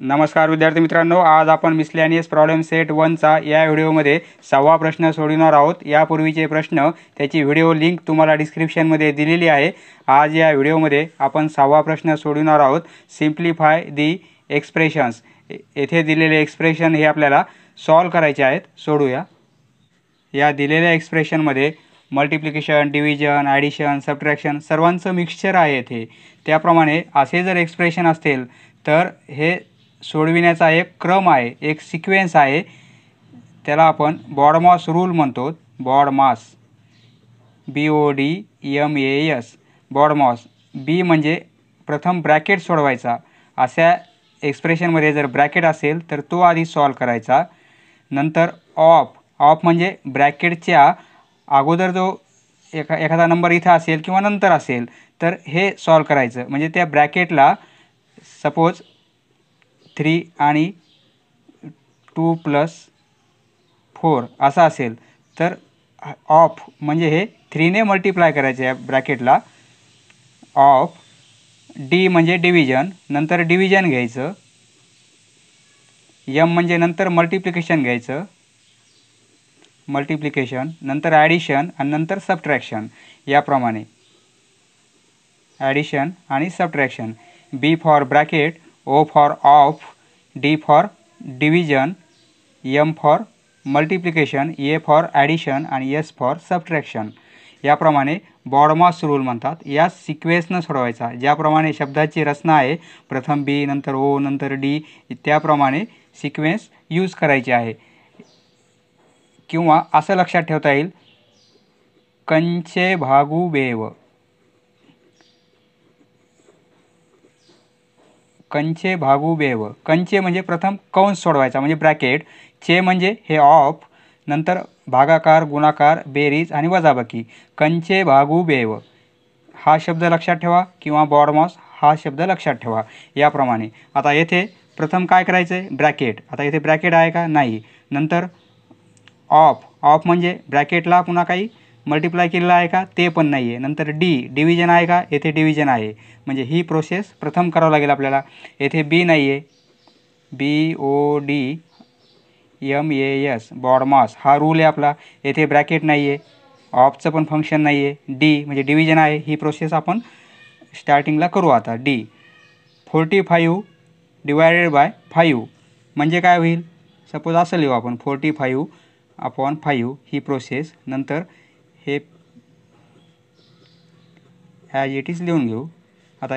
नमस्कार विद्यार्थी मित्रांनो, आज आपण मिसलेनियस प्रॉब्लेम सेट 1चा या व्हिडिओमध्ये 6वा प्रश्न सोडवणार आहोत। यापूर्वीचे प्रश्न त्याची व्हिडिओ लिंक तुम्हाला डिस्क्रिप्शनमध्ये दिलेली आहे। आज या व्हिडिओमध्ये आपण 6वा प्रश्न सोडवणार आहोत। सिम्प्लिफाय दी एक्सप्रेशन्स। येथे दिलेले एक्सप्रेशन हे आपल्याला सॉल्व करायचे आहेत। सोडूया। या दिलेल्या एक्सप्रेशनमध्ये मल्टिप्लिकेशन, डिव्हिजन, ॲडिशन, सबट्रॅक्शन सर्वांचं मिक्सचर आहे येथे। त्याप्रमाणे असे जर एक्सप्रेशन असतील तर हे सोडविण्याचा एक क्रम आहे, एक सिक्वेन्स आहे। त्याला आपण बॉडमॉस रूल म्हणतो। BODMAS, BODMAS, BODMAS. बी म्हणजे प्रथम ब्रॅकेट सोडवायचा। अशा एक्सप्रेशनमध्ये जर ब्रॅकेट असेल तर तो आधी सॉल्व करायचा। नंतर ऑफ म्हणजे ब्रॅकेटच्या अगोदर जो एखादा नंबर इथं असेल किंवा नंतर असेल तर हे सॉल्व करायचं। म्हणजे त्या ब्रॅकेटला सपोज 3 आणि 2 + 4 असं असेल तर ऑफ म्हणजे हे 3 ने मल्टिप्लाय करायचं या ब्रॅकेटला। ऑफ डी म्हणजे डिव्हिजन, नंतर डिव्हिजन घ्यायचं। एम म्हणजे नंतर मल्टिप्लिकेशन घ्यायचं, मल्टिप्लिकेशन, नंतर ॲडिशन आणि नंतर सबट्रॅक्शन। याप्रमाणे ॲडिशन आणि subtraction. B for bracket, O for of, D for division, M for multiplication, A for addition आणि एस फॉर सबट्रॅक्शन। याप्रमाणे बॉडमॉस रूल म्हणतात। या सिक्वेन्सनं सोडवायचा। ज्याप्रमाणे शब्दाची रचना आहे, प्रथम बी, नंतर ओ, नंतर डी, त्याप्रमाणे सिक्वेन्स यूज करायची आहे। किंवा असं लक्षात ठेवता येईल, कंचे भागू बेव, कंचे भागू बेव। कंचे म्हणजे प्रथम कंस सोडवायचा म्हणजे ब्रॅकेट, चे म्हणजे हे ऑफ, नंतर भागाकार, गुणाकार, बेरीज आणि वजाबाकी। कंचे भागू बेव हा शब्द लक्षात ठेवा किंवा बॉडमॉस हा शब्द लक्षात ठेवा। याप्रमाणे आता येथे प्रथम काय करायचं आहे, ब्रॅकेट। आता इथे ब्रॅकेट आहे का, नाही। नंतर ऑफ म्हणजे ब्रॅकेटला पुन्हा काही मल्टिप्लाय केलेलं आहे का, ते पण नाही आहे। नंतर डिव्हिजन आहे का, येथे डिव्हिजन आहे। म्हणजे ही प्रोसेस प्रथम करावं लागेल आपल्याला। येथे बी नाही आहे, BODMAS, बॉडमॉस हा रूल आहे आपला। येथे ब्रॅकेट नाही आहे, ऑफचं पण फंक्शन नाही आहे। डी म्हणजे डिव्हिजन आहे। ही प्रोसेस आपण स्टार्टिंगला करू आता। 45 / 5 म्हणजे काय होईल, सपोज असं लिहू आपण 45/5 ही प्रोसेस। नंतर हे ॲज इट इज लिहून घेऊ। आता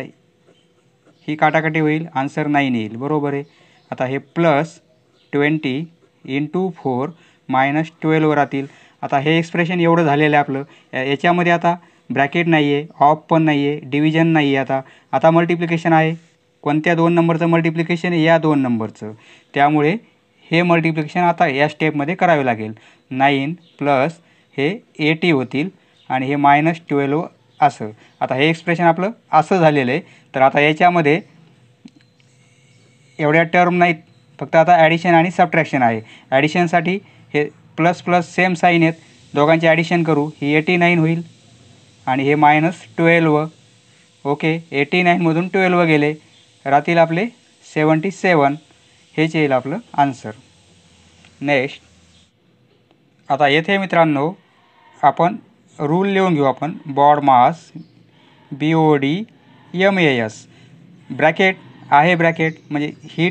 ही काटाकाटी होईल, आन्सर 9 येईल, बरोबर आहे। आता हे +20 × 4 - 12 राहतील। आता हे एक्सप्रेशन एवढं झालेलं आहे आपलं। याच्यामध्ये आता ब्रॅकेट नाही आहे, ऑफ पण नाही आहे, डिव्हिजन नाही आहे। आता मल्टिप्लिकेशन आहे। कोणत्या 2 नंबरचं मल्टिप्लिकेशन आहे, या 2 नंबरचं। त्यामुळे हे मल्टिप्लिकेशन आता या स्टेपमध्ये करावे लागेल। 9 + हे 80 होतील आणि हे -12 असं। आता हे एक्सप्रेशन आपलं असं झालेलं आहे। तर आता याच्यामध्ये एवढ्या टर्म नाहीत, फक्त आता ॲडिशन आणि सबट्रॅक्शन आहे। ॲडिशनसाठी हे ++ सेम साईन आहेत, दोघांचे ॲडिशन करू, ही 89 होईल आणि हे -12। ओके, 89मधून 12 गेले, राहतील आपले 77। हेच येईल आपलं आन्सर। नेक्स्ट, आता येथे मित्रांनो आपण रूल लिहून घेऊ आपण। बॉडमॉस, BODMAS, ब्रॅकेट आहे, ब्रॅकेट म्हणजे ही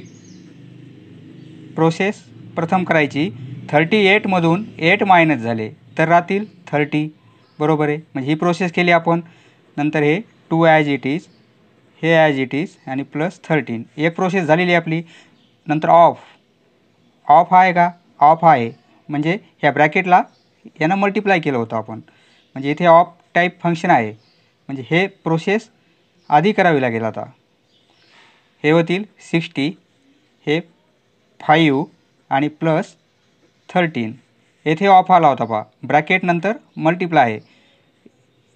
प्रोसेस प्रथम करायची। 38मधून 8 मायनस झाले तर राहतील 30, बरोबर आहे। म्हणजे ही प्रोसेस केली आपण। नंतर हे 2 ॲज इट इज, हे ॲज इट इज आणि +13, एक प्रोसेस झालेली आपली। नंतर ऑफ आहे का, ऑफ आहे, म्हणजे ह्या ब्रॅकेटला यानं मल्टिप्लाय केलं होतं आपण। म्हणजे इथे ऑफ टाईप फंक्शन आहे, म्हणजे हे प्रोसेस आधी करावी लागेल। आता हे होतील 60, हे 5 आणि +13, येथे ऑफ आला होता पहा, ब्रॅकेट नंतर मल्टिप्लाय आहे।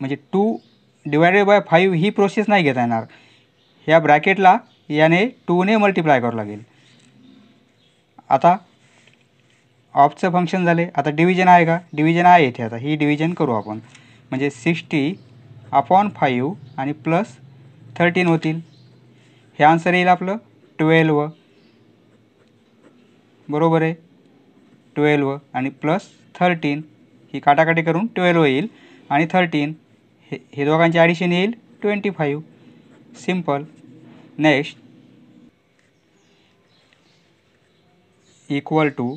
म्हणजे 2 / 5 ही प्रोसेस नाही घेता येणार, ह्या ब्रॅकेटला याने 2 ने मल्टिप्लाय करावं लागेल। आता ऑफचं फंक्शन झाले। आता डिव्हिजन आहे का, डिव्हिजन आहे इथे। आता ही डिव्हिजन करू आपण, म्हणजे 60/5 आणि +13 होतील। हे आन्सर येईल आपलं 12। बरोबर आहे 12 आणि प्लस 13 ही काटाकाटी करून 12 येईल आणि 13 हे दोघांचे ॲडिशन येईल 25 सिंपल. नेक्स्ट इक्वल टू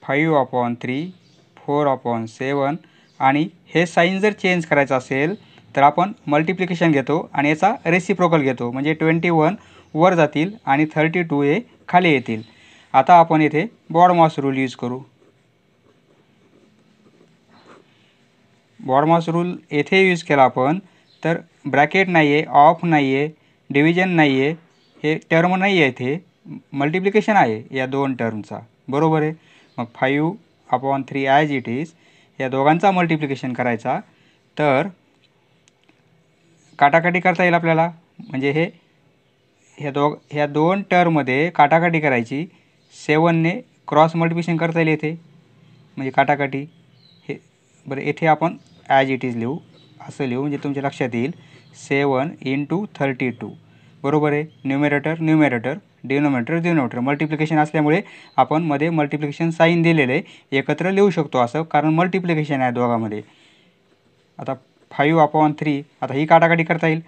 5/3 4/7 आणि हे साईन जर चेंज करायचं असेल तर आपण मल्टिप्लिकेशन घेतो आणि याचा रेसिप्रोकल घेतो म्हणजे 21 वर जातील आणि 32 हे खाली येतील. आता आपण येथे बॉडमॉस रूल यूज करू. बॉडमॉस रूल येथे यूज केला आपण तर ब्रॅकेट नाही आहे, ऑफ नाही आहे, डिव्हिजन नाही आहे, हे टर्म नाही आहे, इथे मल्टिप्लिकेशन आहे या दोन टर्मचा. बरोबर आहे. मग 5/3 ॲज इट इज या दोघांचा मल्टिप्लिकेशन करायचा तर काटाकाटी करता येईल आपल्याला. म्हणजे ह्या दोन टर्ममध्ये काटाकाटी करायची. 7ने क्रॉस मल्टिप्लिकेशन करता येईल येथे म्हणजे काटाकाटी. हे बरं येथे आपण ॲज इट इज लिहू, असं लिहू म्हणजे तुमच्या लक्षात येईल. 7 × 32 बरोबर आहे. न्यूमेरेटर डिनोमिनेटर मल्टिप्लिकेशन असल्यामुळे आपण मध्ये मल्टिप्लिकेशन साईन दिलेले एकत्र लिहू शकतो असं, कारण मल्टिप्लिकेशन आहे दोघांमध्ये. आता 5/3 आता ही काटाकाटी करता येईल.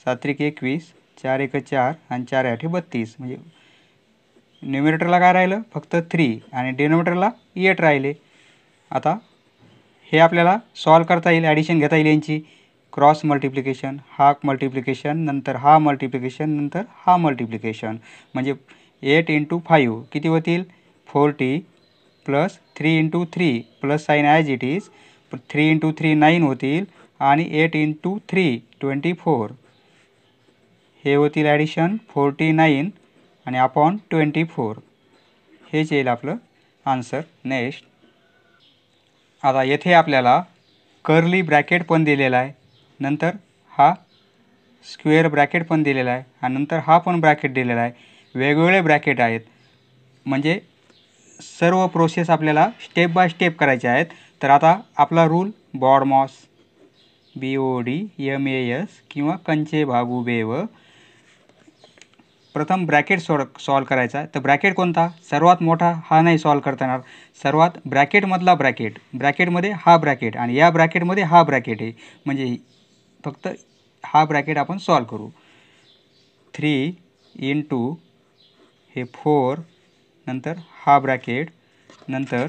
7 × 1 = 21 4 × 1 = 4 आणि 4 × 8 = 32 म्हणजे न्यूमेरेटरला काय राहिलं फक्त 3 आणि डिनोमिनेटरला 8 राहिले. आता हे आपल्याला सॉल्व करता येईल, ॲडिशन घेता येईल यांची. क्रॉस मल्टिप्लिकेशन, हा मल्टिप्लिकेशन, नंतर हा मल्टिप्लिकेशन, नंतर हा मल्टिप्लिकेशन म्हणजे 8 × 5 किती होतील 40 plus 3 × 3 plus sign as it is 3 × 3 9 होतील आणि 8 × 3 24 हे होतील ॲडिशन 49 आणि अपॉन 24 हेच येईल आपलं आन्सर. नेक्स्ट आता येथे आपल्याला कर्ली ब्रॅकेट पण दिलेला आहे, नंतर हा स्क्वेअर ब्रॅकेट पण दिलेला आहे आणि नंतर हा पण ब्रॅकेट दिलेला आहे. वेगवेगळे ब्रॅकेट आहेत म्हणजे सर्व प्रोसेस आपल्याला स्टेप बाय स्टेप करायचे आहेत. तर आता आपला रूल बॉडमॉस BODMAS किंवा कंचे भागू बेव. प्रथम ब्रॅकेट सॉल्व करायचा. तर ब्रॅकेट कोणता सर्वात मोठा हा नाही सॉल्व करता येणार. सर्वात ब्रॅकेटमधला ब्रॅकेटमध्ये हा ब्रॅकेट आणि या ब्रॅकेटमध्ये हा ब्रॅकेट आहे म्हणजे फक्त हा ब्रॅकेट आपण सॉल्व करू. 3 × हे 4 नंतर हा ब्रॅकेट नंतर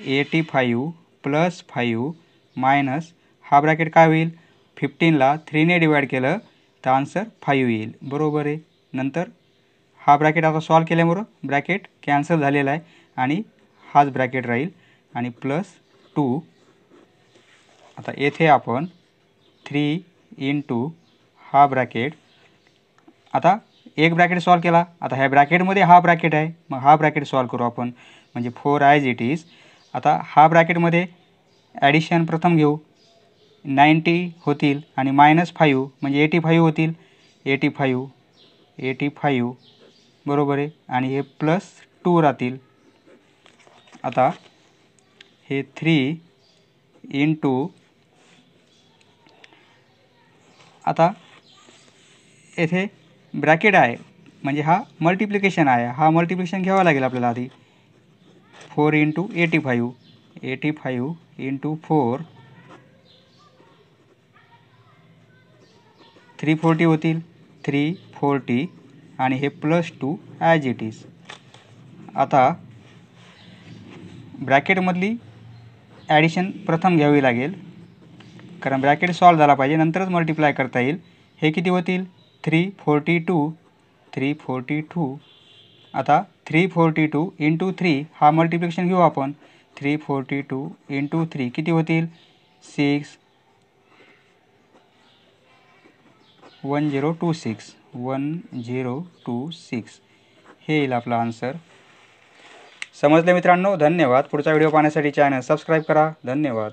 85 प्लस 5 मायनस हा ब्रॅकेट काय होईल 15ला 3ने डिवाइड केलं तर आन्सर 5 येईल. बरोबर आहे. नंतर हा ब्रॅकेट आता सॉल्व केल्यामुळं ब्रॅकेट कॅन्सल झालेला आहे आणि हाच ब्रॅकेट राहील आणि प्लस 2. आता येथे आपण 3 × हा ब्रॅकेट. आता एक ब्रॅकेट सॉल्व केला. आता ह्या ब्रॅकेटमध्ये हा ब्रॅकेट आहे मग हा ब्रॅकेट सॉल्व करू आपण म्हणजे 4 ॲज इट इज. आता हा ब्रॅकेटमध्ये ॲडिशन प्रथम घेऊ 90 होतील आणि -5 म्हणजे 85 होतील. 85 बरोबर आहे आणि हे प्लस 2 राहतील. आता हे 3 × आता येथे ब्रॅकेट आहे म्हणजे हा मल्टिप्लिकेशन आहे, हा मल्टिप्लिकेशन घ्यावा लागेल आपल्याला आधी. 4 × 85 85 × 4 340 होतील 340 आणि हे प्लस 2 ॲज इट इज. आता ब्रॅकेटमधली ॲडिशन प्रथम घ्यावी लागेल कारण ब्रॅकेट सॉल्व झाला पाहिजे नंतरच मल्टिप्लाय करता येईल. हे किती होतील 342. आता 342 × 3 हा मल्टिप्लिकेशन घेऊ आपण. 342 × 3 किती होतील 6 1026 हे येईल आपला आन्सर. समजले मित्रांनो. धन्यवाद. पुढचा व्हिडिओ पाहण्यासाठी चॅनल सबस्क्राईब करा. धन्यवाद.